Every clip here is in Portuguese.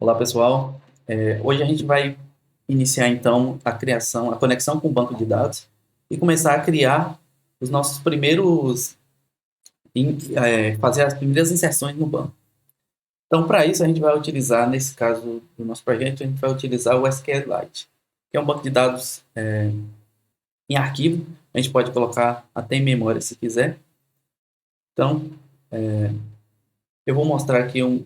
Olá, pessoal. Hoje a gente vai iniciar então a conexão com o banco de dados e começar a criar os nossos fazer as primeiras inserções no banco. Então, para isso a gente vai utilizar, nesse caso do nosso projeto, a gente vai utilizar o SQLite, que é um banco de dados em arquivo. A gente pode colocar até em memória se quiser. Então, eu vou mostrar aqui um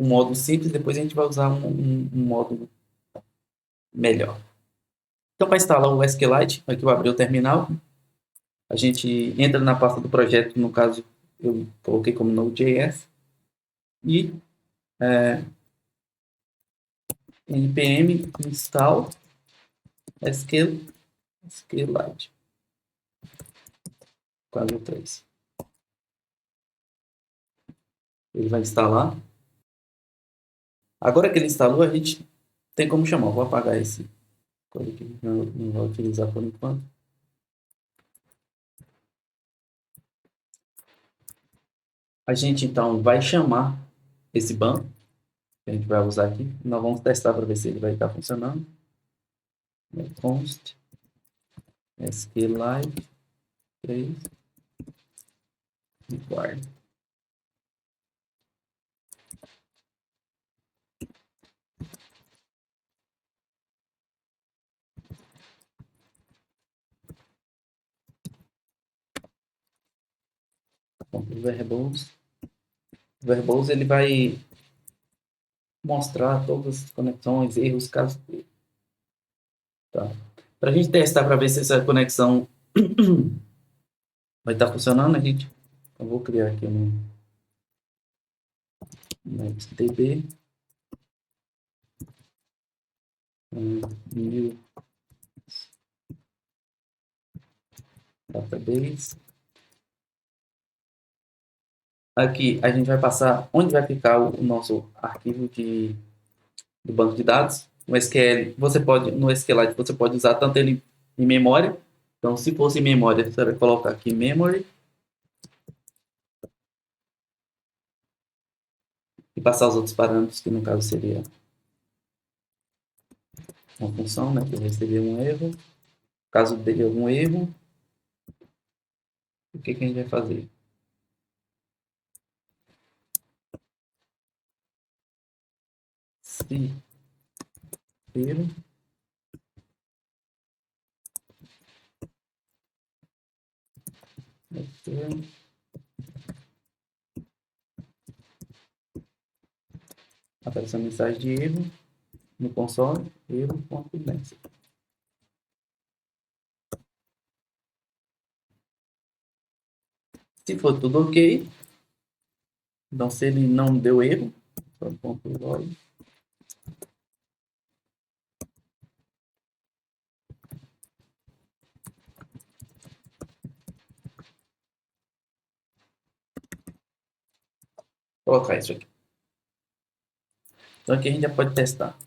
módulo simples, depois a gente vai usar um módulo melhor. Então, para instalar o SQLite, aqui eu abri o terminal, a gente entra na pasta do projeto, no caso eu coloquei como Node.js, e npm install SQLite, quase 3. Ele vai instalar. Agora que ele instalou, a gente tem como chamar. Vou apagar esse código que não vou utilizar por enquanto. A gente então vai chamar esse banco que a gente vai usar aqui. Nós vamos testar para ver se ele vai estar funcionando. Const SQLite 3 required. Verbose ele vai mostrar todas as conexões, erros, casos. Tá. Para a gente testar para ver se essa conexão vai estar funcionando, eu vou criar aqui no DB new database. Aqui a gente vai passar onde vai ficar o nosso arquivo do banco de dados. No SQL, no SQLite você pode usar tanto ele em memória. Então, se fosse em memória, você vai colocar aqui memory e passar os outros parâmetros, que no caso seria uma função, né, que eu recebi um erro. Caso dê algum erro, o que a gente vai fazer? Se erro aparece a mensagem de erro no console, erro.message. Se for tudo ok, então se ele não deu erro, ponto log. Vou colocar isso aqui. Então aqui a gente já pode testar.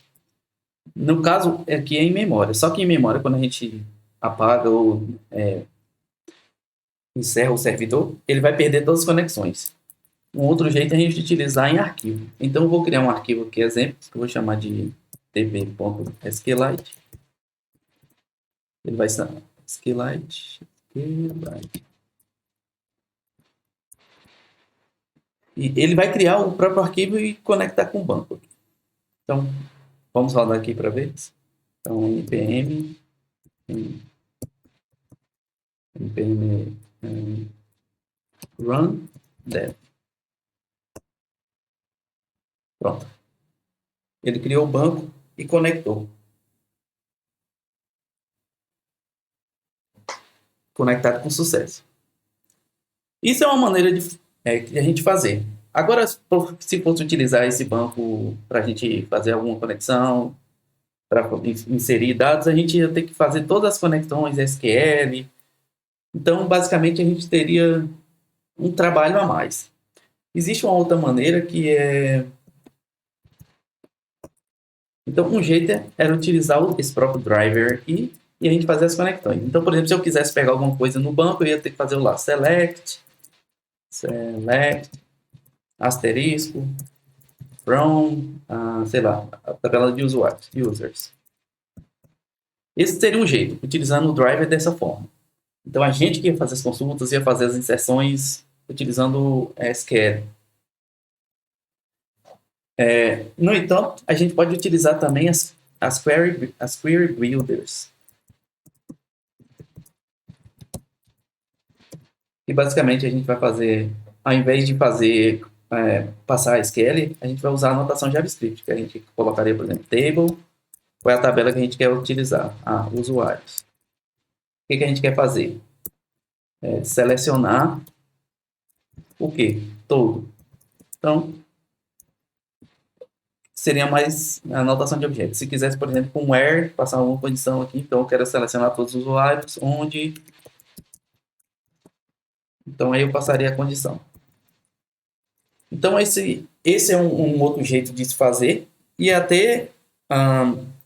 No caso, aqui é em memória. Só que em memória, quando a gente apaga ou encerra o servidor, ele vai perder todas as conexões. Um outro jeito é a gente utilizar em arquivo. Então eu vou criar um arquivo aqui, exemplo, que eu vou chamar de db.sqlite. Ele vai ser SQLite. E ele vai criar o próprio arquivo e conectar com o banco. Então, vamos rodar aqui para ver. Então, npm run dev. Pronto. Ele criou o banco e conectou. Conectado com sucesso. Isso é uma maneira de a gente fazer. Agora, se fosse utilizar esse banco para a gente fazer alguma conexão, para inserir dados, a gente ia ter que fazer todas as conexões SQL. Então, basicamente, a gente teria um trabalho a mais. Existe uma outra maneira que é... Então, um jeito era utilizar esse próprio driver e a gente fazer as conexões. Então, por exemplo, se eu quisesse pegar alguma coisa no banco, eu ia ter que fazer lá select, asterisco, from, sei lá, a tabela de usuários, users. Esse seria um jeito, utilizando o driver dessa forma. Então, a gente que ia fazer as consultas, ia fazer as inserções utilizando SQL. No entanto, a gente pode utilizar também as query builders. E basicamente a gente vai fazer, ao invés de fazer passar SQL, a gente vai usar a notação JavaScript, que a gente colocaria, por exemplo, table, qual é a tabela que a gente quer utilizar? Usuários. O que a gente quer fazer? Selecionar o quê? Todo. Então, seria mais a notação de objeto. Se quisesse, por exemplo, com where, passar uma condição aqui, então eu quero selecionar todos os usuários, onde... Então, aí eu passaria a condição. Então, esse é um outro jeito de se fazer, e até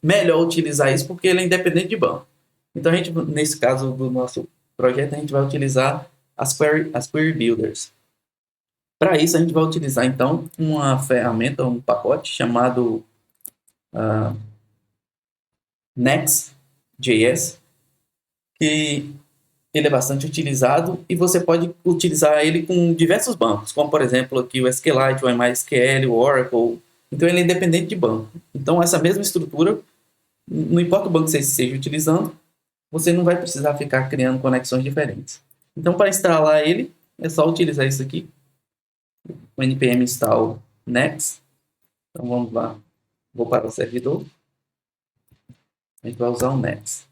melhor utilizar isso, porque ele é independente de banco. Então, a gente, nesse caso do nosso projeto, a gente vai utilizar as query builders. Para isso, a gente vai utilizar, então, uma ferramenta, um pacote chamado Next.js, que ele é bastante utilizado e você pode utilizar ele com diversos bancos, como, por exemplo, aqui o SQLite, o MySQL, o Oracle. Então, ele é independente de banco. Então, essa mesma estrutura, não importa o banco que você esteja utilizando, você não vai precisar ficar criando conexões diferentes. Então, para instalar ele, é só utilizar isso aqui, o npm install next. Então, vamos lá. Vou para o servidor. A gente vai usar o next.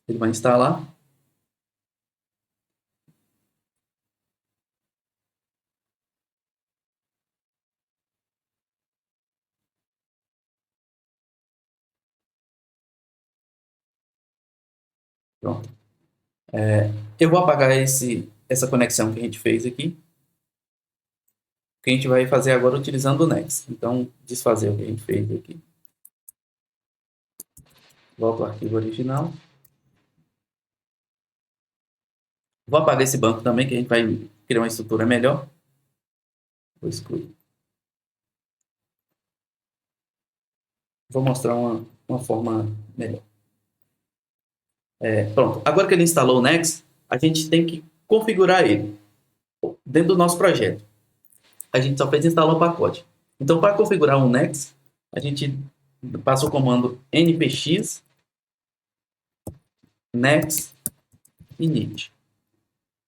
Ele vai instalar. Pronto. Eu vou apagar essa conexão que a gente fez aqui. O que a gente vai fazer agora utilizando o Next. Então, desfazer o que a gente fez aqui. Volto ao arquivo original. Vou apagar esse banco também, que a gente vai criar uma estrutura melhor. Vou excluir. Vou mostrar uma forma melhor. Pronto. Agora que ele instalou o Next, a gente tem que configurar ele dentro do nosso projeto. A gente só fez instalar o pacote. Então, para configurar o Next, a gente passa o comando npx next init.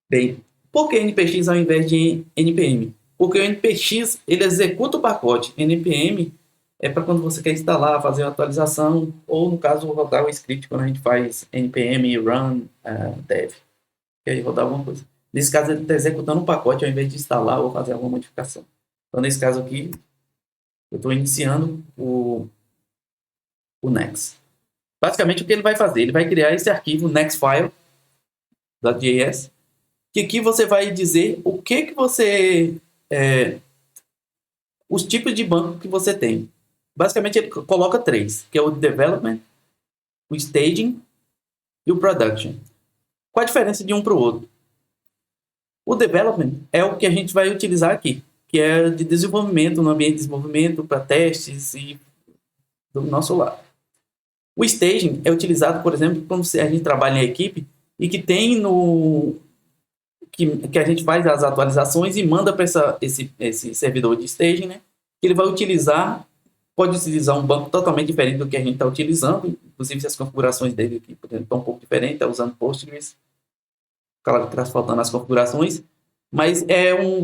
Bem, por que npx ao invés de npm? Porque o npx ele executa o pacote. npm é para quando você quer instalar, fazer uma atualização, ou no caso rodar o script quando a gente faz npm run dev. E aí rodar alguma coisa. Nesse caso ele está executando um pacote ao invés de instalar ou fazer alguma modificação. Então nesse caso aqui eu estou iniciando o next. Basicamente o que ele vai fazer? Ele vai criar esse arquivo nextfile.js, que aqui você vai dizer o que você... os tipos de banco que você tem. Basicamente ele coloca 3, que é o development, o staging e o production. Qual a diferença de um para o outro? O development é o que a gente vai utilizar aqui, que é de desenvolvimento, no ambiente de desenvolvimento, para testes e do nosso lado. O staging é utilizado, por exemplo, quando a gente trabalha em equipe e que tem que a gente faz as atualizações e manda para esse servidor de staging, né? Que ele vai utilizar, pode utilizar um banco totalmente diferente do que a gente está utilizando, inclusive as configurações dele aqui, por exemplo, estão um pouco diferentes, está usando Postgres, claro que está faltando as configurações, mas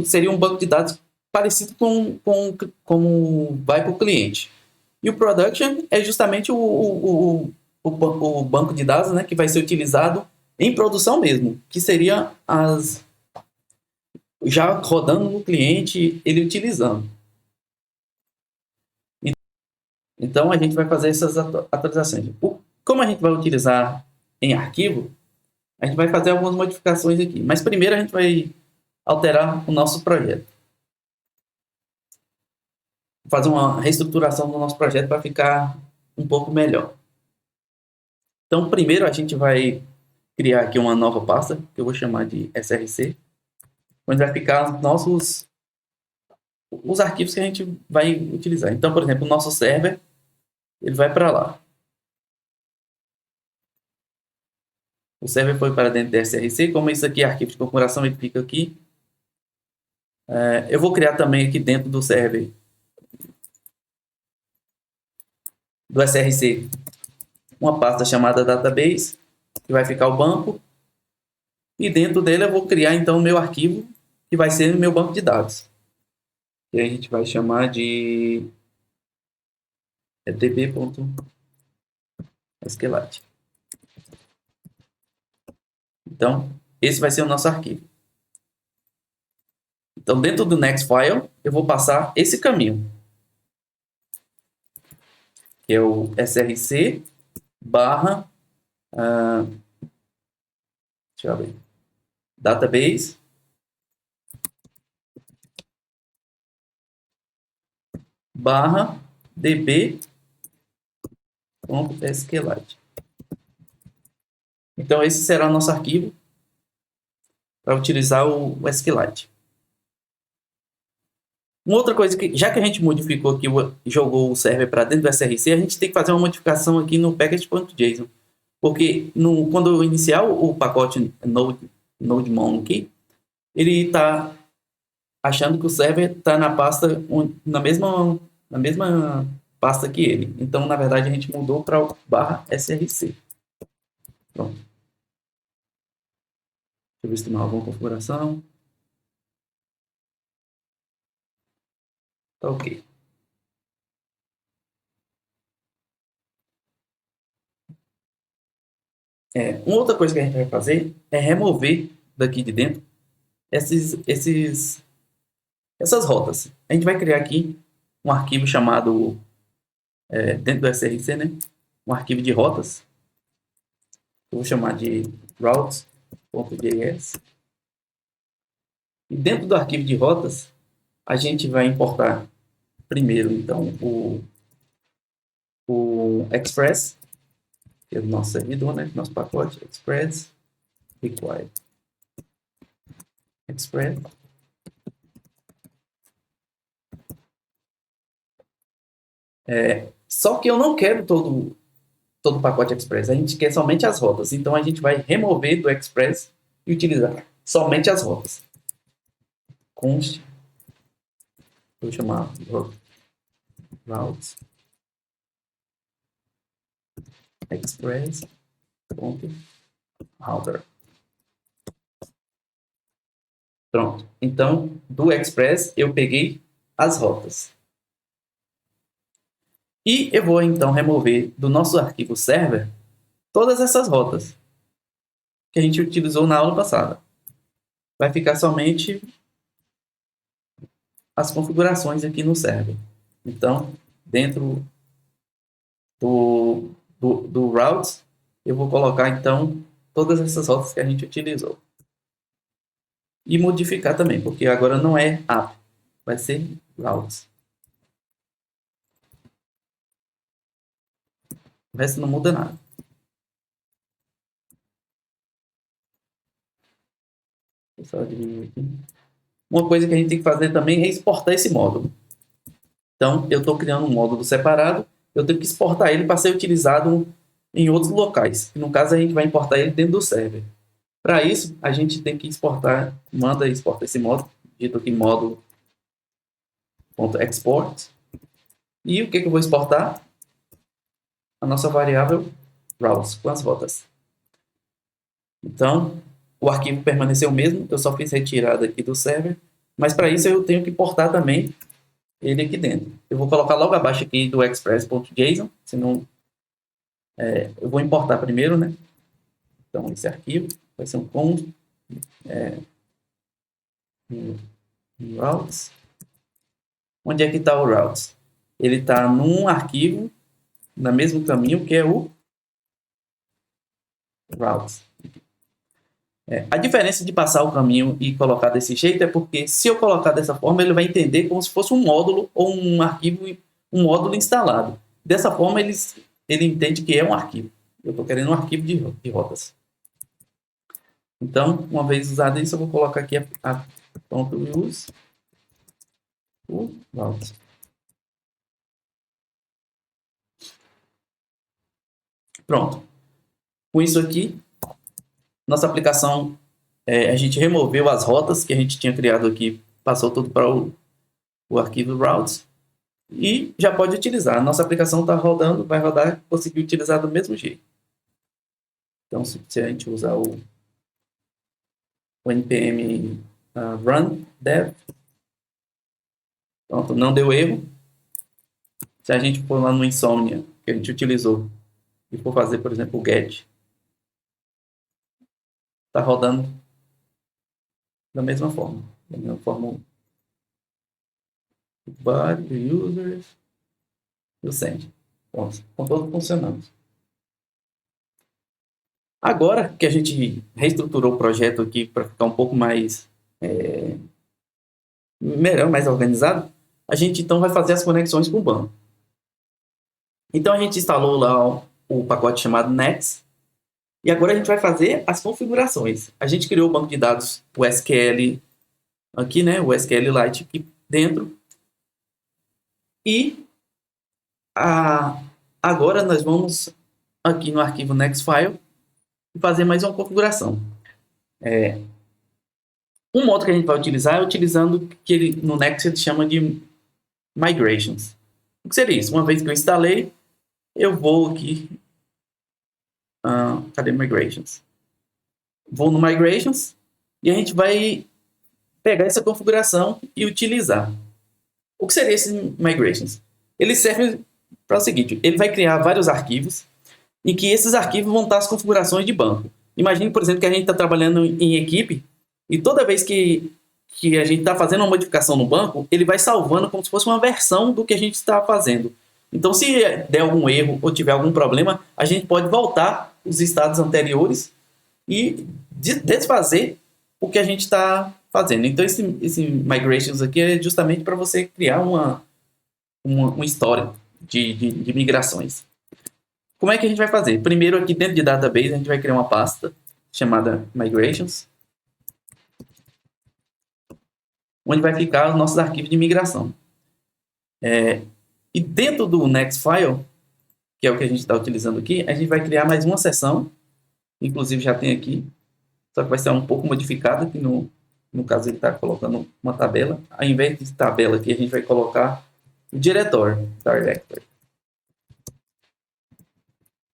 seria um banco de dados parecido com como vai para o cliente. E o production é justamente o banco de dados, né, que vai ser utilizado em produção mesmo, que seria já rodando no cliente, ele utilizando. Então, a gente vai fazer essas atualizações. Como a gente vai utilizar em arquivo, a gente vai fazer algumas modificações aqui. Mas primeiro a gente vai alterar o nosso projeto. Fazer uma reestruturação do nosso projeto para ficar um pouco melhor. Então, primeiro a gente vai criar aqui uma nova pasta, que eu vou chamar de src, onde vai ficar nossos os arquivos que a gente vai utilizar. Então, por exemplo, o nosso server, ele vai para lá. O server foi para dentro da SRC, como isso aqui é arquivo de configuração, ele fica aqui. Eu vou criar também aqui dentro do server do SRC uma pasta chamada database, que vai ficar o banco. E dentro dele eu vou criar então o meu arquivo, que vai ser o meu banco de dados. E aí a gente vai chamar de db.sqlite. Então, esse vai ser o nosso arquivo. Então, dentro do next file, eu vou passar esse caminho, que é o src barra deixa eu ver, database barra db.sqlite. Então, esse será o nosso arquivo para utilizar o SQLite. Uma outra coisa que, já que a gente modificou aqui, jogou o server para dentro do SRC, a gente tem que fazer uma modificação aqui no package.json. Porque quando eu iniciar o pacote NodeMon aqui, ele está achando que o server está na pasta, na mesma pasta que ele. Então, na verdade, a gente mudou para o /src. Pronto. Deixa eu ver se tem alguma configuração. Tá ok. Uma outra coisa que a gente vai fazer é remover daqui de dentro essas rotas. A gente vai criar aqui um arquivo chamado, dentro do SRC, né? Um arquivo de rotas. Eu vou chamar de routes.js. E dentro do arquivo de rotas, a gente vai importar primeiro, então, o Express, que é o nosso servidor, né? Nosso pacote, Express, require Express. Só que eu não quero todo o pacote Express, a gente quer somente as rotas. Então, a gente vai remover do Express e utilizar somente as rotas. Const, vou chamar routes express.router. Pronto. Então, do Express, eu peguei as rotas. E eu vou, então, remover do nosso arquivo server todas essas rotas que a gente utilizou na aula passada. Vai ficar somente as configurações aqui no server. Então, dentro do routes, eu vou colocar, então, todas essas rotas que a gente utilizou. E modificar também, porque agora não é app, vai ser routes. O resto não muda nada. Só diminuir aqui. Uma coisa que a gente tem que fazer também é exportar esse módulo. Então, eu estou criando um módulo separado, eu tenho que exportar ele para ser utilizado em outros locais. No caso, a gente vai importar ele dentro do server. Para isso, a gente tem que exportar, exportar esse módulo, dito aqui módulo.export. E o que eu vou exportar? A nossa variável routes, com as rotas. Então, o arquivo permaneceu o mesmo, eu só fiz retirada aqui do server, mas para isso eu tenho que importar também ele aqui dentro. Eu vou colocar logo abaixo aqui do express.json, senão eu vou importar primeiro, né? Então, esse arquivo vai ser um const routes. Onde é que está o routes? Ele está num arquivo, no mesmo caminho, que é o routes. A diferença de passar o caminho e colocar desse jeito é porque, se eu colocar dessa forma, ele vai entender como se fosse um módulo ou um arquivo, um módulo instalado. Dessa forma, ele entende que é um arquivo. Eu estou querendo um arquivo de rotas. Então, uma vez usado isso, eu vou colocar aqui a .use o route. Pronto. Com isso aqui, nossa aplicação, a gente removeu as rotas que a gente tinha criado aqui, passou tudo para o arquivo routes e já pode utilizar. A nossa aplicação está rodando, vai rodar, conseguir utilizar do mesmo jeito. Então, se a gente usar o npm run dev, pronto, não deu erro. Se a gente for lá no Insomnia, que a gente utilizou, e for fazer, por exemplo, o get, está rodando da mesma forma. Da mesma forma, o body, o users e o send. Pronto, estão todos funcionando. Agora que a gente reestruturou o projeto aqui para ficar um pouco mais melhor, mais organizado, a gente então vai fazer as conexões com o banco. Então a gente instalou lá o pacote chamado Next e agora a gente vai fazer as configurações. A gente criou o banco de dados, o SQL aqui, né, o SQLite aqui dentro. E agora nós vamos aqui no arquivo Nextfile e fazer mais uma configuração. Um modo que a gente vai utilizar é utilizando que ele, no Next ele chama de Migrations. O que seria isso? Uma vez que eu instalei, eu vou aqui... cadê Migrations? Vou no Migrations e a gente vai pegar essa configuração e utilizar. O que seria esse Migrations? Ele serve para o seguinte, ele vai criar vários arquivos em que esses arquivos vão estar as configurações de banco. Imagine, por exemplo, que a gente está trabalhando em equipe e toda vez que a gente está fazendo uma modificação no banco, ele vai salvando como se fosse uma versão do que a gente está fazendo. Então, se der algum erro ou tiver algum problema, a gente pode voltar os estados anteriores e desfazer o que a gente está fazendo. Então, esse Migrations aqui é justamente para você criar uma história de migrações. Como é que a gente vai fazer? Primeiro, aqui dentro de Database, a gente vai criar uma pasta chamada Migrations, onde vai ficar os nossos arquivos de migração. E dentro do Nextfile, que é o que a gente está utilizando aqui, a gente vai criar mais uma seção, inclusive já tem aqui, só que vai ser um pouco modificada, que no caso ele está colocando uma tabela. Ao invés de tabela aqui, a gente vai colocar o diretório, directory.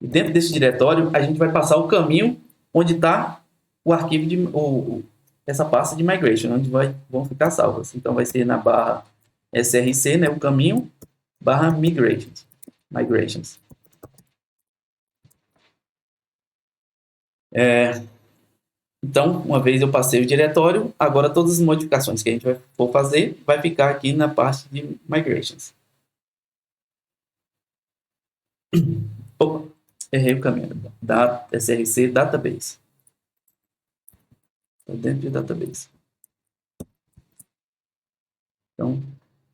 E dentro desse diretório, a gente vai passar o caminho onde está o arquivo essa pasta de migration, onde vão ficar salvas. Então, vai ser na barra src, né, o caminho, barra migrations. Então, uma vez eu passei o diretório, agora todas as modificações que a gente for fazer vai ficar aqui na parte de migrations. Opa, errei o caminho. src database. Está dentro de database. Então,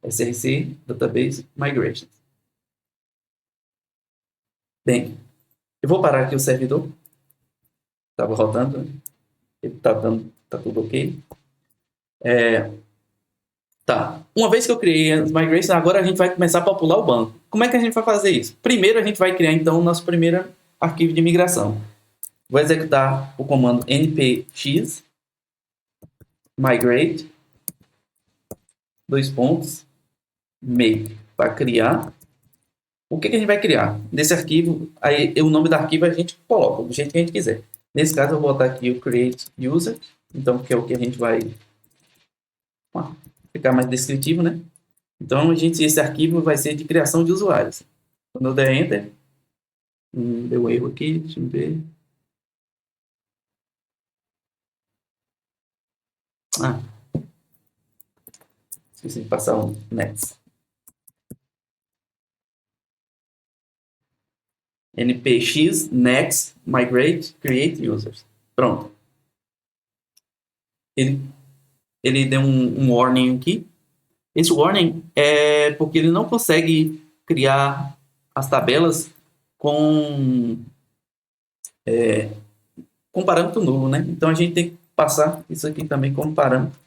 src database migrations. Bem, eu vou parar aqui o servidor. Estava rodando. Ele tá tudo ok. Tá. Uma vez que eu criei as migrations, agora a gente vai começar a popular o banco. Como é que a gente vai fazer isso? Primeiro a gente vai criar então o nosso primeiro arquivo de migração. Vou executar o comando npx migrate make para criar. O que a gente vai criar? Nesse arquivo, aí o nome do arquivo a gente coloca do jeito que a gente quiser. Nesse caso eu vou botar aqui o create user, então que é o que a gente vai ficar mais descritivo, né? Então esse arquivo vai ser de criação de usuários. Quando eu der enter, deu erro aqui, deixa eu ver. Esqueci de passar um next. npx next migrate create users. Pronto. Ele deu um warning aqui. Esse warning é porque ele não consegue criar as tabelas com parâmetro nulo, né? Então a gente tem que passar isso aqui também como parâmetro,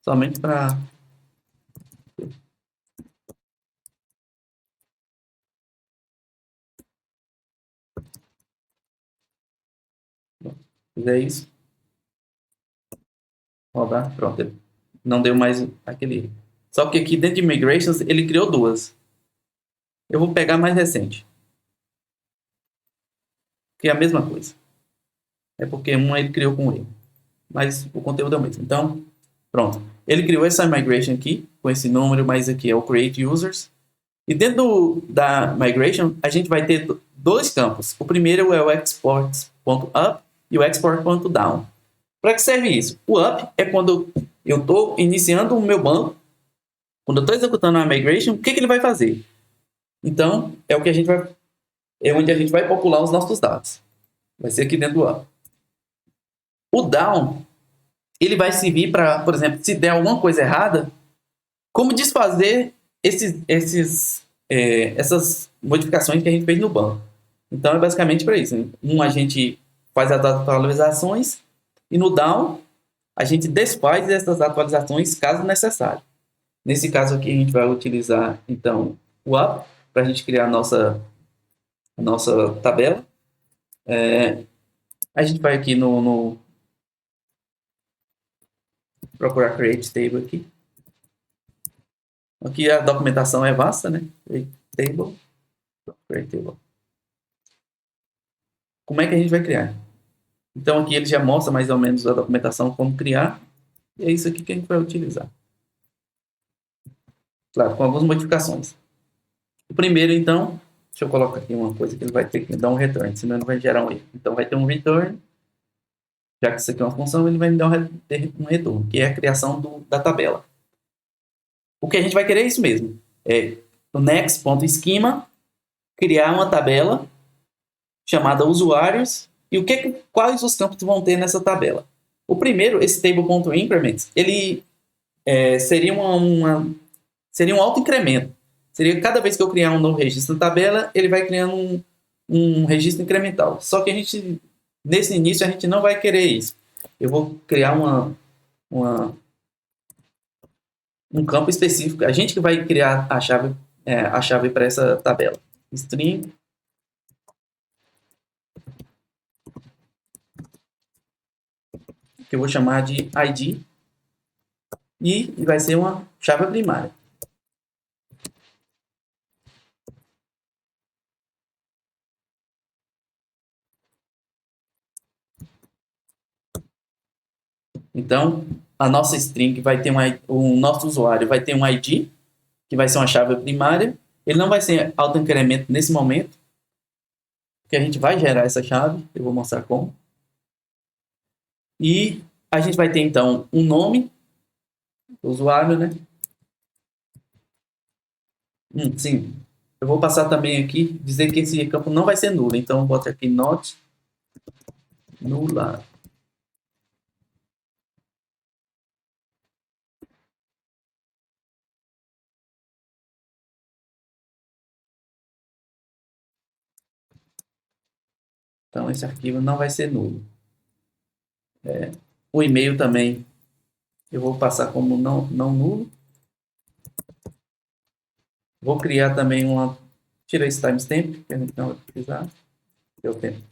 somente para fizer isso, rodar, pronto. Ele não deu mais aquele. Só que aqui dentro de Migrations ele criou duas. Eu vou pegar a mais recente, que é a mesma coisa. É porque uma ele criou com ele, mas o conteúdo é o mesmo. Então, pronto. Ele criou essa migration aqui, com esse número, mas aqui é o create users. E dentro da migration, a gente vai ter dois campos. O primeiro é o export.up e o export.down. Para que serve isso? O up é quando eu estou iniciando o meu banco, quando eu estou executando a migration, o que ele vai fazer? Então, é o que a gente vai, é onde a gente vai popular os nossos dados. Vai ser aqui dentro do up. O down, ele vai servir para, por exemplo, se der alguma coisa errada, como desfazer essas modificações que a gente fez no banco. Então, é basicamente para isso. A gente faz as atualizações e no down, a gente desfaz essas atualizações caso necessário. Nesse caso aqui, a gente vai utilizar, então, o up para a gente criar a nossa tabela. A gente vai aqui no procurar create table aqui. Aqui a documentação é vasta, né? Create table. Como é que a gente vai criar? Então aqui ele já mostra mais ou menos a documentação, como criar. E é isso aqui que a gente vai utilizar. Claro, com algumas modificações. O primeiro, então, deixa eu colocar aqui uma coisa que ele vai ter que dar um return, senão ele vai gerar um erro. Então vai ter um return. Já que isso aqui é uma função, ele vai me dar um retorno, que é a criação da tabela. O que a gente vai querer é isso mesmo. É o next.schema, criar uma tabela chamada usuários e quais os campos vão ter nessa tabela. O primeiro, esse table.increments, ele seria seria um auto-incremento. Seria cada vez que eu criar um novo registro na tabela, ele vai criando um registro incremental. Só que nesse início, a gente não vai querer isso. Eu vou criar um campo específico. A gente que vai criar a chave para essa tabela. String que eu vou chamar de ID e vai ser uma chave primária. Então, a nossa string vai ter o nosso usuário vai ter um ID, que vai ser uma chave primária. Ele não vai ser auto-incremento nesse momento, porque a gente vai gerar essa chave. Eu vou mostrar como. E a gente vai ter, então, um nome do usuário, né? Sim. Eu vou passar também aqui, dizer que esse campo não vai ser nulo. Então, eu boto aqui not nula. Então, esse arquivo não vai ser nulo. O e-mail também eu vou passar como não nulo. Vou criar também tira esse timestamp, que a gente não vai precisar. Deu tempo.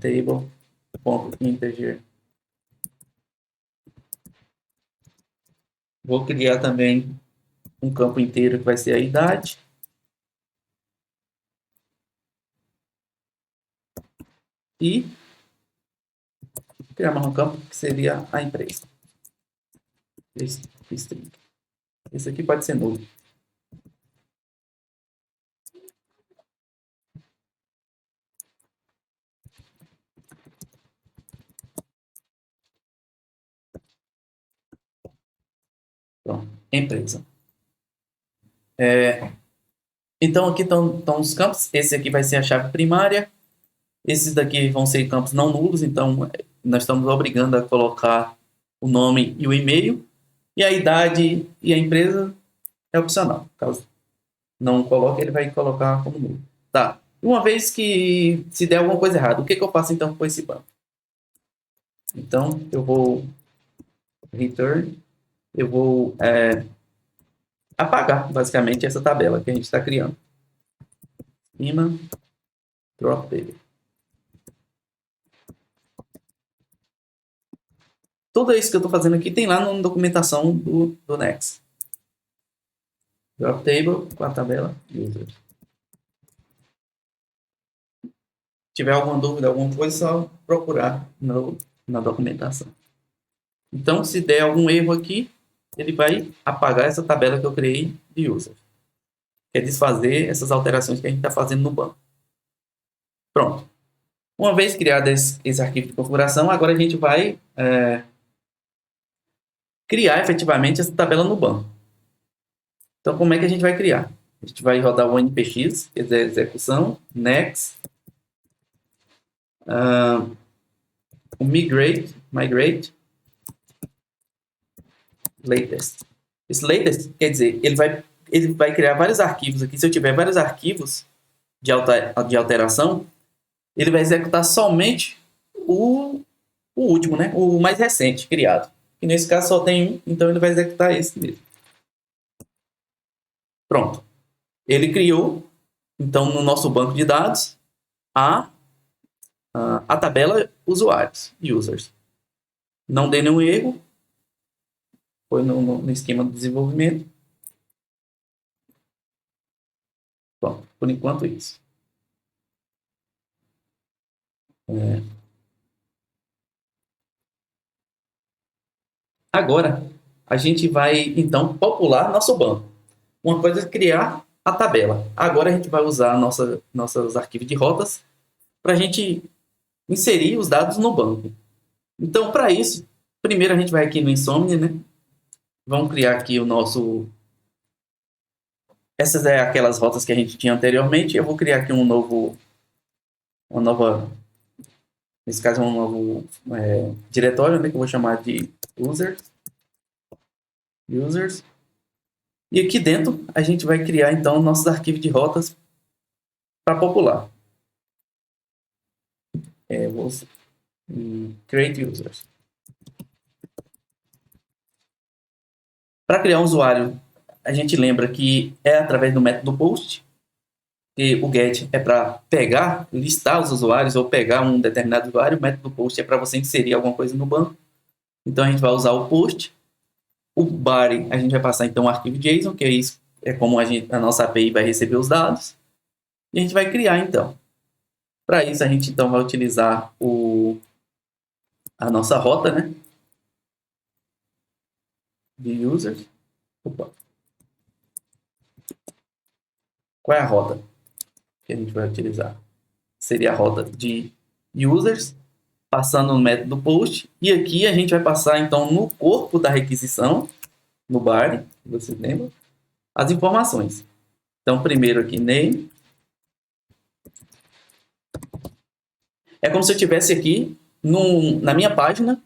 Table.integer. Vou criar também um campo inteiro que vai ser a idade. E criar mais um campo que seria a empresa. String. Esse aqui pode ser nulo. Pronto, empresa. Então aqui estão os campos. Esse aqui vai ser a chave primária. Esses daqui vão ser campos não nulos, então nós estamos obrigando a colocar o nome e o e-mail. E a idade e a empresa é opcional. Caso não coloque, ele vai colocar como nulo. Tá. Uma vez que se der alguma coisa errada, o que eu faço então com esse banco? Então, eu vou return, eu vou apagar basicamente essa tabela que a gente está criando. Schema, drop table. Tudo isso que eu estou fazendo aqui tem lá na documentação do Next. Drop table com a tabela user. Se tiver alguma dúvida, alguma coisa, só procurar na documentação. Então, se der algum erro aqui, ele vai apagar essa tabela que eu criei de user. Quer desfazer essas alterações que a gente está fazendo no banco. Pronto. Uma vez criado esse arquivo de configuração, agora a gente vai criar efetivamente essa tabela no banco. Então, como é que a gente vai criar? A gente vai rodar o npx, quer dizer, execução, next, o migrate, latest. Esse latest quer dizer, ele vai criar vários arquivos aqui. Se eu tiver vários arquivos de alteração, ele vai executar somente o último, né? O mais recente criado. E nesse caso só tem um, então ele vai executar esse mesmo. Pronto. Ele criou, então, no nosso banco de dados, a tabela usuários, users. Não deu nenhum erro. Foi no esquema do desenvolvimento. Bom, por enquanto isso. Agora, a gente vai, então, popular nosso banco. Uma coisa é criar a tabela. Agora a gente vai usar nossos arquivos de rotas para a gente inserir os dados no banco. Então, para isso, primeiro a gente vai aqui no Insomnia, né? Vamos criar aqui o nosso... Essas é aquelas rotas que a gente tinha anteriormente. Eu vou criar aqui uma nova... Nesse caso, um novo diretório, né? Que eu vou chamar de users. E aqui dentro, a gente vai criar, então, nossos arquivos de rotas para popular. Vou create users. Para criar um usuário, a gente lembra que é através do método post, que o get é para pegar, listar os usuários ou pegar um determinado usuário. O método post é para você inserir alguma coisa no banco. Então, a gente vai usar o post. O body, a gente vai passar, então, o arquivo JSON, que é isso, é como a nossa API vai receber os dados. E a gente vai criar, então. Para isso, a gente, então, vai utilizar a nossa rota, né? De users. Opa. Qual é a rota que a gente vai utilizar? Seria a rota de users, passando no método post. E aqui a gente vai passar, então, no corpo da requisição, no body, você lembra, as informações. Então, primeiro aqui, name. É como se eu estivesse aqui na minha página,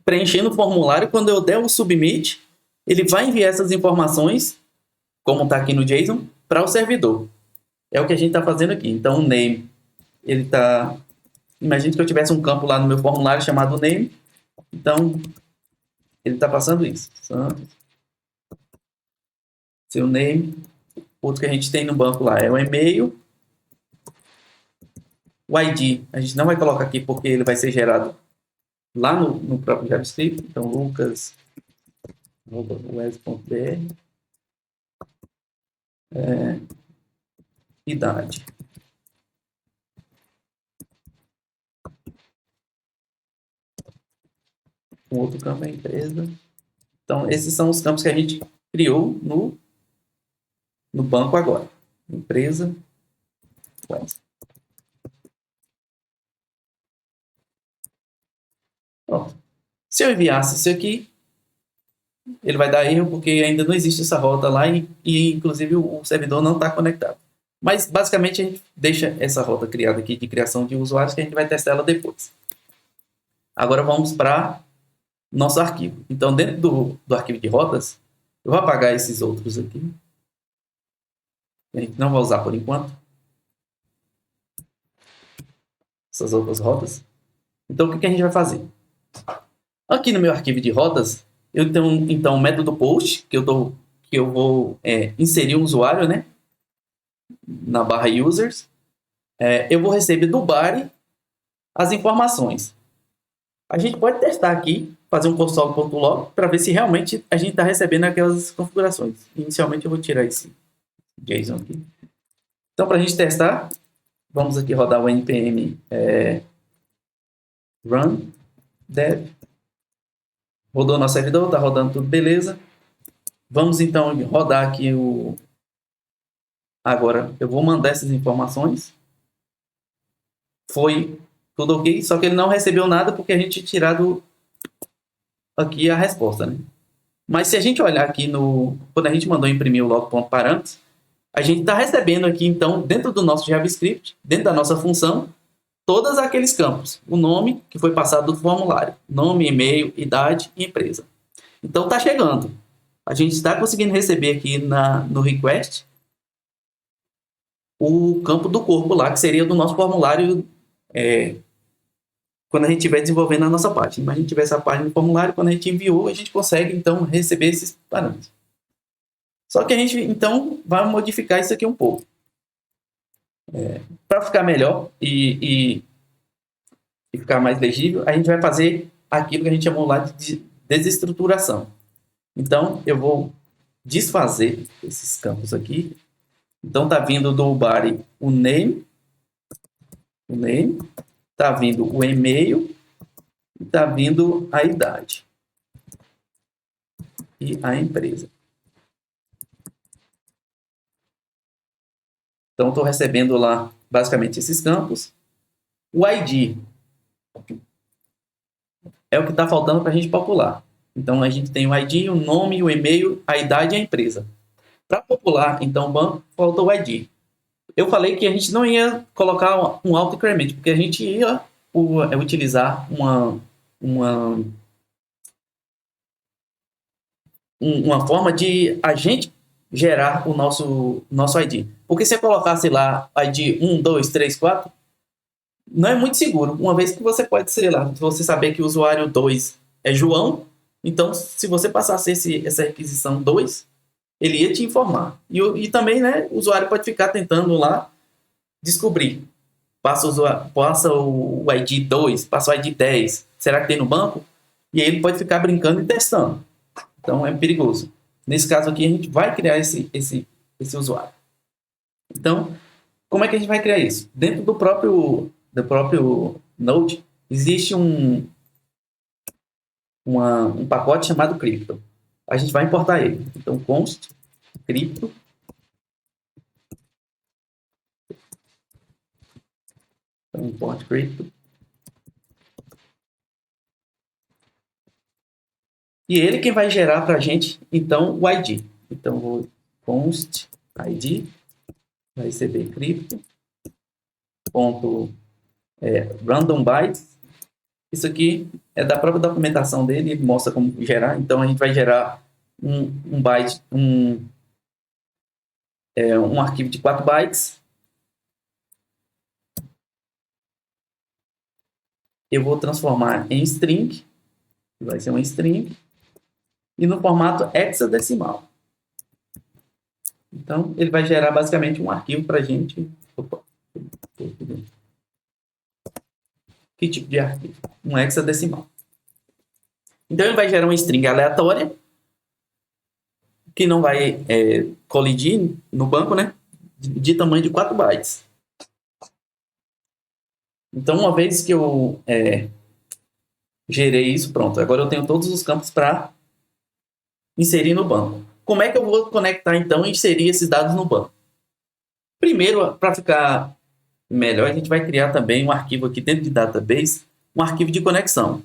preenchendo o formulário. Quando eu der o submit, ele vai enviar essas informações, como está aqui no JSON, para o servidor. É o que a gente está fazendo aqui. Então, o name, ele está... Imagine que eu tivesse um campo lá no meu formulário chamado name. Então, ele está passando isso. Seu name. Outro que a gente tem no banco lá é o e-mail. O ID, a gente não vai colocar aqui porque ele vai ser gerado lá no próprio JavaScript. Então, lucas.web.br. Idade. Um outro campo é empresa. Então, esses são os campos que a gente criou no banco agora. Empresa. Pronto. Se eu enviasse isso aqui, ele vai dar erro porque ainda não existe essa rota lá e inclusive, o servidor não está conectado. Mas, basicamente, a gente deixa essa rota criada aqui de criação de usuários que a gente vai testar ela depois. Agora, vamos para nosso arquivo. Então, dentro do arquivo de rotas, eu vou apagar esses outros aqui. A gente não vai usar por enquanto. Essas outras rotas. Então, o que a gente vai fazer? Aqui no meu arquivo de rotas, eu tenho, então, o método post, que eu vou inserir o usuário, né? Na barra users. Eu vou receber do body as informações. A gente pode testar aqui, fazer um console.log para ver se realmente a gente está recebendo aquelas configurações. Inicialmente eu vou tirar esse JSON aqui. Então, para a gente testar, vamos aqui rodar o npm run dev. Rodou nosso servidor, está rodando tudo beleza. Vamos então rodar aqui o... Agora eu vou mandar essas informações. Foi tudo ok, só que ele não recebeu nada porque a gente tinha tirado aqui a resposta, né? Mas se a gente olhar aqui no... Quando a gente mandou imprimir o log.parâmetros, a gente está recebendo aqui, então, dentro do nosso JavaScript, dentro da nossa função, todos aqueles campos. O nome que foi passado do formulário. Nome, e-mail, idade e empresa. Então, está chegando. A gente está conseguindo receber aqui no request o campo do corpo lá, que seria do nosso formulário quando a gente estiver desenvolvendo a nossa página. Mas a gente tiver essa página do formulário, quando a gente enviou, a gente consegue, então, receber esses parâmetros. Só que a gente, então, vai modificar isso aqui um pouco. Para ficar melhor e ficar mais legível, a gente vai fazer aquilo que a gente chamou lá de desestruturação. Então, eu vou desfazer esses campos aqui. Então, está vindo do body o name, está vindo o e-mail, e está vindo a idade e a empresa. Então, estou recebendo lá, basicamente, esses campos. O ID é o que está faltando para a gente popular. Então, a gente tem o ID, o nome, o e-mail, a idade e a empresa. Para popular, então, o banco, faltou o ID. Eu falei que a gente não ia colocar um auto-increment, porque a gente ia utilizar uma forma de a gente gerar o nosso ID. Porque se eu colocasse lá ID 1, 2, 3, 4, não é muito seguro, uma vez que você pode, sei lá, você saber que o usuário 2 é João, então se você passasse essa requisição 2, ele ia te informar. E também, né, o usuário pode ficar tentando lá descobrir. Passa o ID 2, passa o ID 10, será que tem no banco? E aí ele pode ficar brincando e testando. Então é perigoso. Nesse caso aqui, a gente vai criar esse usuário. Então, como é que a gente vai criar isso? Dentro do próprio Node, existe um pacote chamado Crypto. A gente vai importar ele. Então, const Crypto. Então, import Crypto. E ele quem vai gerar para a gente, então, o ID. Então, vou const ID, vai receber Crypto, random bytes. Isso aqui é da própria documentação dele, ele mostra como gerar. Então, a gente vai gerar um byte, um arquivo de 4 bytes. Eu vou transformar em string, vai ser uma string, e no formato hexadecimal. Então, ele vai gerar basicamente um arquivo para a gente. Opa. Que tipo de arquivo? Um hexadecimal. Então, ele vai gerar uma string aleatória, que não vai colidir no banco, né? De tamanho de 4 bytes. Então, uma vez que eu gerei isso, pronto. Agora eu tenho todos os campos para inserir no banco. Como é que eu vou conectar, então, e inserir esses dados no banco? Primeiro, para ficar melhor, a gente vai criar também um arquivo aqui dentro de database, um arquivo de conexão,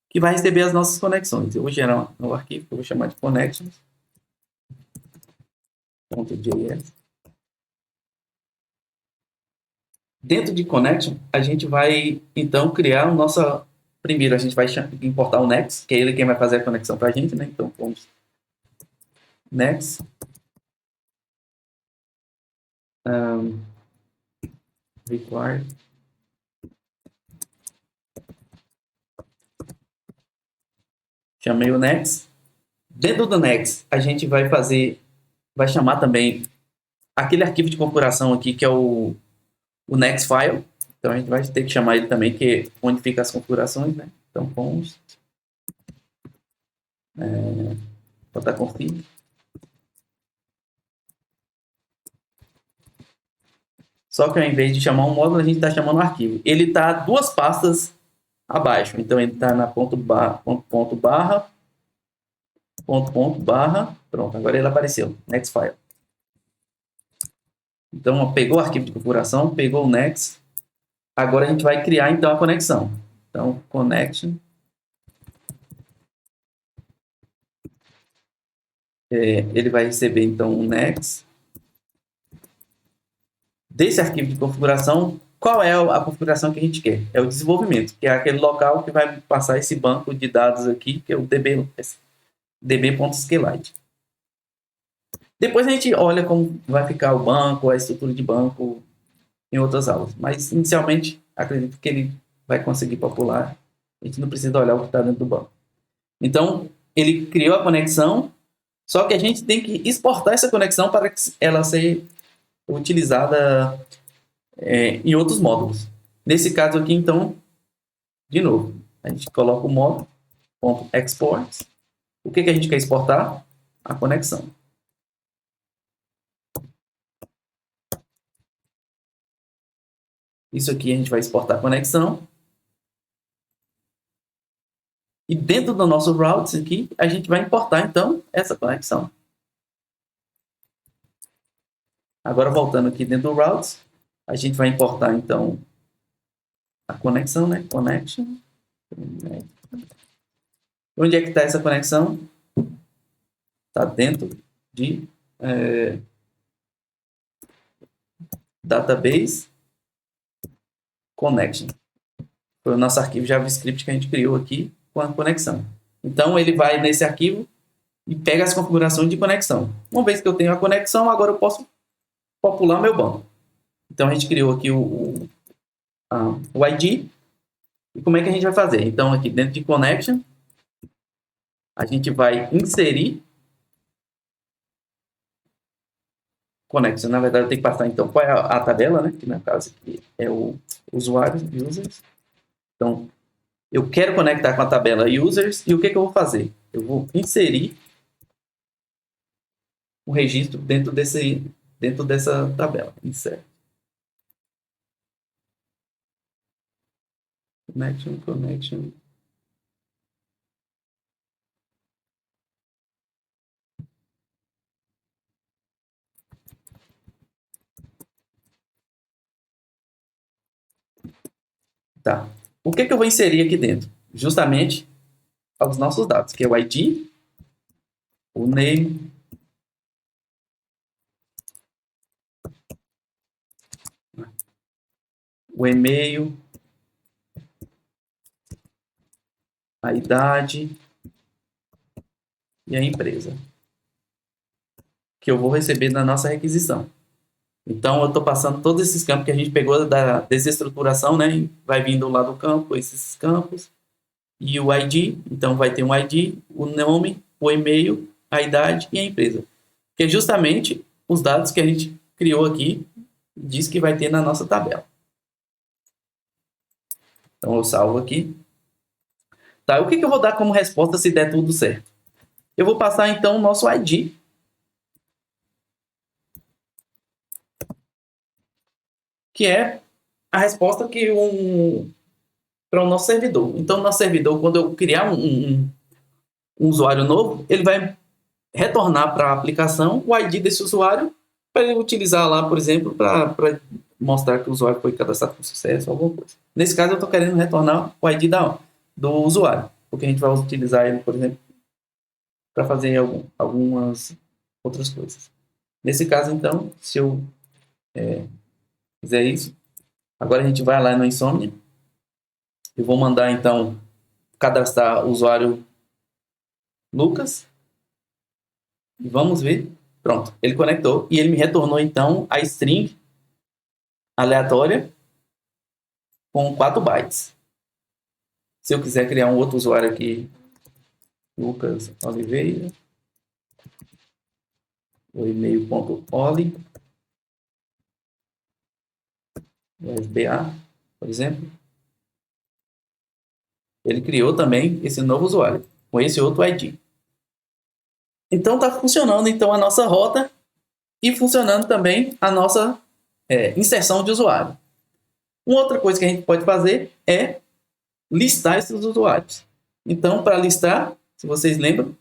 que vai receber as nossas conexões. Eu vou gerar um arquivo que eu vou chamar de connections.js. Dentro de connection, a gente vai, então, criar o nosso... Primeiro, a gente vai importar o Next, que é ele quem vai fazer a conexão para a gente, né? Então, vamos... Next. Require. Chamei o Next. Dentro do Next, a gente vai chamar também aquele arquivo de configuração aqui, que é o Next File. Então, a gente vai ter que chamar ele também, que é onde fica as configurações, né? Então, const, botar config. Só que ao invés de chamar um módulo, a gente está chamando um arquivo. Ele está 2 pastas abaixo. Então, ele está na ponto barra, ponto barra. Pronto, agora ele apareceu. Next file. Então, ó, pegou o arquivo de configuração, pegou o next. Agora a gente vai criar, então, a conexão. Então, connection. Ele vai receber, então, o next. Desse arquivo de configuração, qual é a configuração que a gente quer? É o desenvolvimento, que é aquele local que vai passar esse banco de dados aqui, que é o db.sqlite. Depois a gente olha como vai ficar o banco, a estrutura de banco em outras aulas. Mas, inicialmente, acredito que ele vai conseguir popular. A gente não precisa olhar o que está dentro do banco. Então, ele criou a conexão, só que a gente tem que exportar essa conexão para ela ser utilizada em outros módulos. Nesse caso aqui, então, de novo, a gente coloca o módulo .export. O que a gente quer exportar? A conexão. Isso aqui a gente vai exportar a conexão. E dentro do nosso routes aqui, a gente vai importar, então, essa conexão. Agora, voltando aqui dentro do routes, a gente vai importar, então, a conexão, né? Connection. Onde é que está essa conexão? Está dentro de database connection. Foi o nosso arquivo JavaScript que a gente criou aqui com a conexão. Então, ele vai nesse arquivo e pega as configurações de conexão. Uma vez que eu tenho a conexão, agora eu posso popular meu banco. Então, a gente criou aqui o ID. E como é que a gente vai fazer? Então, aqui dentro de connection, a gente vai inserir connection. Na verdade, eu tenho que passar, então, qual é a tabela, né? Que, no caso, aqui é o usuário, users. Então, eu quero conectar com a tabela users. E o que eu vou fazer? Eu vou inserir um registro dentro dessa tabela. Insert. Connection. Tá. O que eu vou inserir aqui dentro? Justamente os nossos dados, que é o ID, o name, o e-mail, a idade e a empresa que eu vou receber na nossa requisição. Então, eu estou passando todos esses campos que a gente pegou da desestruturação, né? Vai vindo lá do campo, esses campos. E o ID, então vai ter um ID, o nome, o e-mail, a idade e a empresa. Que é justamente os dados que a gente criou aqui, diz que vai ter na nossa tabela. Então, eu salvo aqui. Tá, o que eu vou dar como resposta se der tudo certo? Eu vou passar, então, o nosso ID. Que é a resposta que para o nosso servidor. Então, o nosso servidor, quando eu criar um usuário novo, ele vai retornar para a aplicação o ID desse usuário para ele utilizar lá, por exemplo, para mostrar que o usuário foi cadastrado com sucesso, alguma coisa. Nesse caso, eu estou querendo retornar o ID do usuário, porque a gente vai utilizar ele, por exemplo, para fazer algumas outras coisas. Nesse caso, então, se eu fizer isso, agora a gente vai lá no Insomnia. Eu vou mandar, então, cadastrar o usuário Lucas. E vamos ver. Pronto, ele conectou e ele me retornou, então, a string aleatória com 4 bytes. Se eu quiser criar um outro usuário aqui, Lucas Oliveira, o e-mail.oli, SBA, por exemplo. Ele criou também esse novo usuário, com esse outro ID. Então está funcionando então a nossa rota e funcionando também a nossa inserção de usuário. Uma outra coisa que a gente pode fazer é listar esses usuários. Então, para listar, se vocês lembram,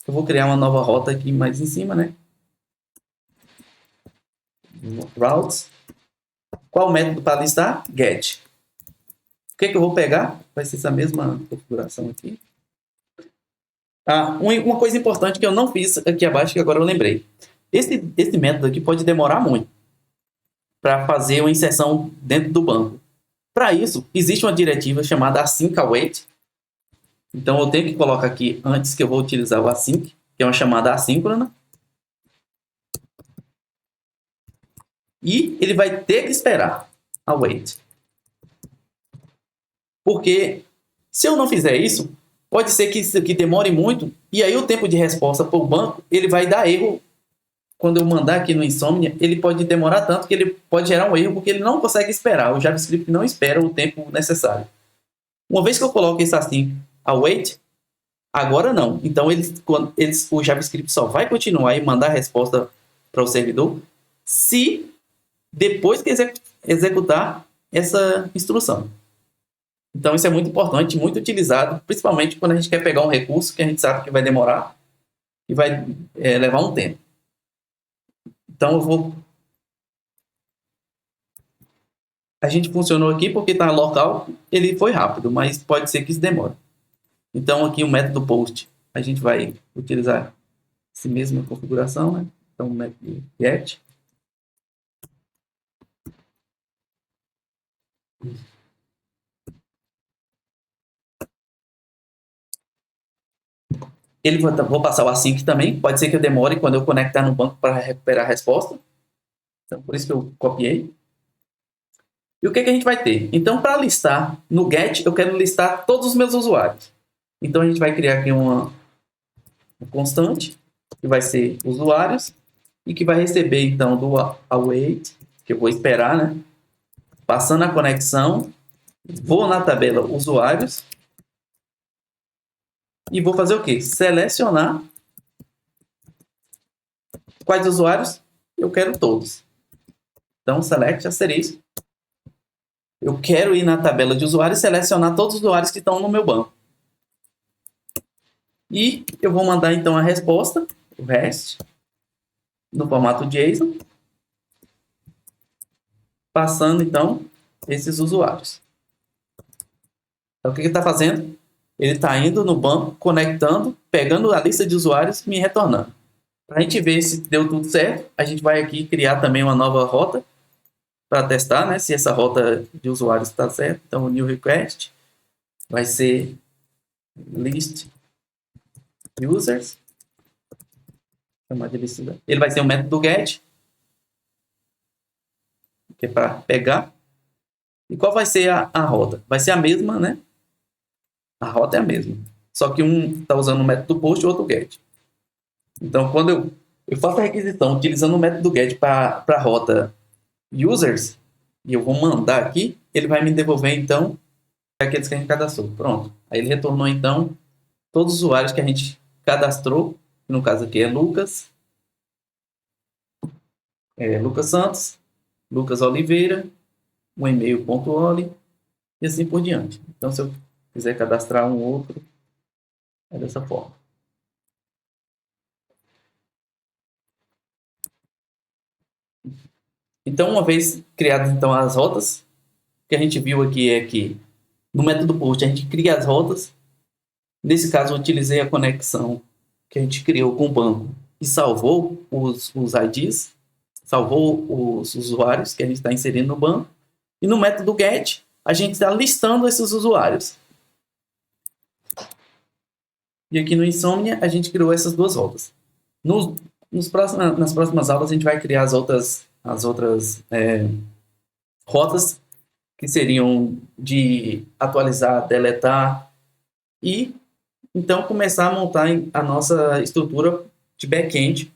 eu vou criar uma nova rota aqui mais em cima, né? Routes. Qual o método para listar? Get. O que eu vou pegar? Vai ser essa mesma configuração aqui. Uma coisa importante que eu não fiz aqui abaixo, que agora eu lembrei. Esse método aqui pode demorar muito para fazer uma inserção dentro do banco. Para isso, existe uma diretiva chamada async await. Então, eu tenho que colocar aqui, antes que eu vou utilizar o async, que é uma chamada assíncrona. E ele vai ter que esperar await. Porque se eu não fizer isso, pode ser que isso aqui demore muito, e aí o tempo de resposta para o banco, ele vai dar erro. Quando eu mandar aqui no Insomnia, ele pode demorar tanto que ele pode gerar um erro, porque ele não consegue esperar. O JavaScript não espera o tempo necessário. Uma vez que eu coloco isso assim, await, agora não. Então, o JavaScript só vai continuar e mandar a resposta para o servidor se depois que executar essa instrução. Então, isso é muito importante, muito utilizado, principalmente quando a gente quer pegar um recurso que a gente sabe que vai demorar e vai levar um tempo. Então, a gente funcionou aqui porque está local, ele foi rápido, mas pode ser que isso demore. Então, aqui o método post, a gente vai utilizar essa mesma configuração, né? Então, o método get. Vou passar o async também. Pode ser que eu demore quando eu conectar no banco para recuperar a resposta. Então, por isso que eu copiei. E o que a gente vai ter? Então, para listar no get, eu quero listar todos os meus usuários. Então, a gente vai criar aqui uma constante, que vai ser usuários, e que vai receber, então, do await, que eu vou esperar, né? Passando a conexão, vou na tabela usuários, e vou fazer o quê? Selecionar quais usuários eu quero todos. Então, select asterisco. Eu quero ir na tabela de usuários e selecionar todos os usuários que estão no meu banco. E eu vou mandar, então, a resposta, o REST, no formato JSON, passando, então, esses usuários. Então, o que ele está fazendo? Ele está indo no banco, conectando, pegando a lista de usuários e me retornando. Para a gente ver se deu tudo certo, a gente vai aqui criar também uma nova rota para testar, né, se essa rota de usuários está certa. Então, o new request vai ser list users. Ele vai ser um método get, que é para pegar. E qual vai ser a rota? Vai ser a mesma, né? A rota é a mesma. Só que um está usando o método post e o outro get. Então, quando eu faço a requisição utilizando o método get para a rota users, e eu vou mandar aqui, ele vai me devolver, então, aqueles que a gente cadastrou. Pronto. Aí ele retornou, então, todos os usuários que a gente cadastrou. No caso aqui é Lucas. Lucas Santos, Lucas Oliveira, um e-mail.oli e assim por diante. Então, se eu quiser cadastrar um outro, é dessa forma. Então, uma vez criadas então as rotas, o que a gente viu aqui é que no método post a gente cria as rotas. Nesse caso, eu utilizei a conexão que a gente criou com o banco e salvou os IDs, salvou os usuários que a gente está inserindo no banco. E no método get, a gente está listando esses usuários. E aqui no Insomnia, a gente criou essas duas rotas. Nas próximas aulas, a gente vai criar as outras rotas, que seriam de atualizar, deletar, e então começar a montar a nossa estrutura de back-end